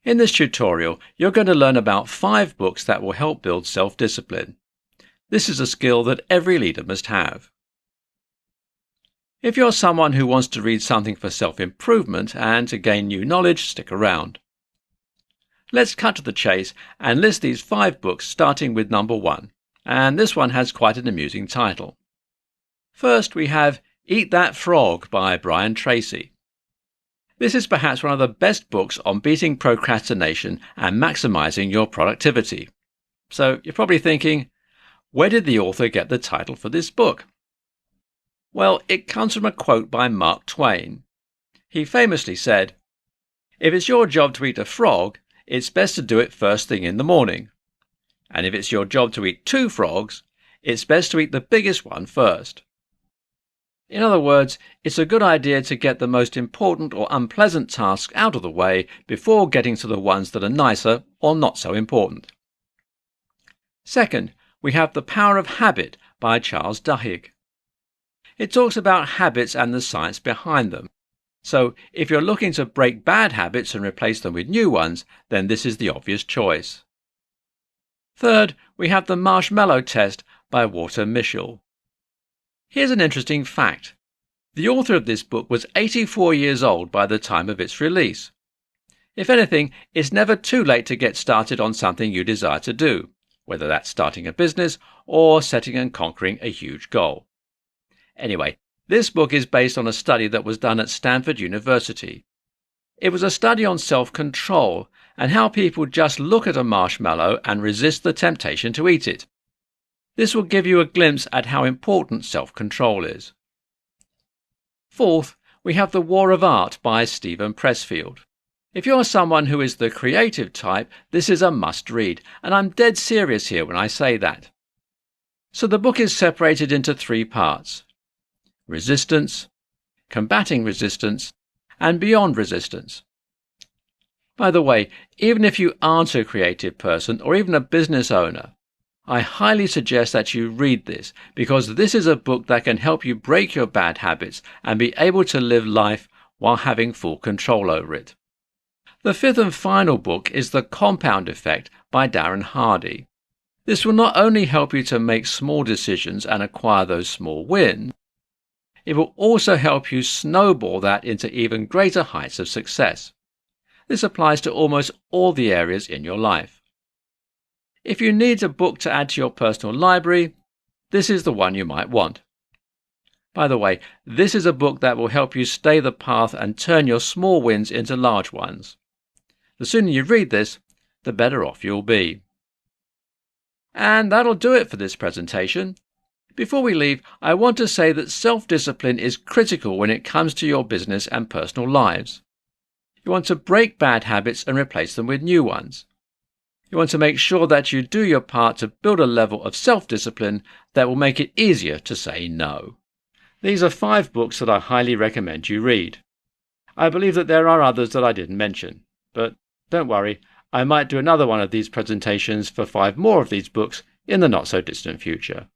In this tutorial, you're going to learn about 5 books that will help build self-discipline. This is a skill that every leader must have. If you're someone who wants to read something for self-improvement and to gain new knowledge, stick around. Let's cut to the chase and list these 5 books starting with number 1, and this one has quite an amusing title. First we have Eat That Frog by Brian Tracy. This is perhaps one of the best books on beating procrastination and maximizing your productivity. So you're probably thinking, where did the author get the title for this book? Well, it comes from a quote by Mark Twain. He famously said, "If it's your job to eat a frog, it's best to do it first thing in the morning. And if it's your job to eat 2 frogs, it's best to eat the biggest one first." In other words, it's a good idea to get the most important or unpleasant tasks out of the way before getting to the ones that are nicer or not so important. Second, we have The Power of Habit by Charles Duhigg. It talks about habits and the science behind them. So if you're looking to break bad habits and replace them with new ones, then this is the obvious choice. Third, we have The Marshmallow Test by Walter Mischel. Here's an interesting fact. The author of this book was 84 years old by the time of its release. If anything, it's never too late to get started on something you desire to do, whether that's starting a business or setting and conquering a huge goal. Anyway, this book is based on a study that was done at Stanford University. It was a study on self-control and how people just look at a marshmallow and resist the temptation to eat it. This will give you a glimpse at how important self-control is. Fourth, we have The War of Art by Steven Pressfield. If you're someone who is the creative type, this is a must-read, and I'm dead serious here when I say that. So the book is separated into 3 parts: resistance, combating resistance, and beyond resistance. By the way, even if you aren't a creative person or even a business owner, I highly suggest that you read this, because this is a book that can help you break your bad habits and be able to live life while having full control over it. The 5th and final book is The Compound Effect by Darren Hardy. This will not only help you to make small decisions and acquire those small wins, it will also help you snowball that into even greater heights of success. This applies to almost all the areas in your life. If you need a book to add to your personal library, this is the one you might want. By the way, this is a book that will help you stay the path and turn your small wins into large ones. The sooner you read this, the better off you'll be. And that'll do it for this presentation. Before we leave, I want to say that self-discipline is critical when it comes to your business and personal lives. You want to break bad habits and replace them with new ones. You want to make sure that you do your part to build a level of self-discipline that will make it easier to say no. These are 5 books that I highly recommend you read. I believe that there are others that I didn't mention, but don't worry, I might do another one of these presentations for 5 more of these books in the not-so-distant future.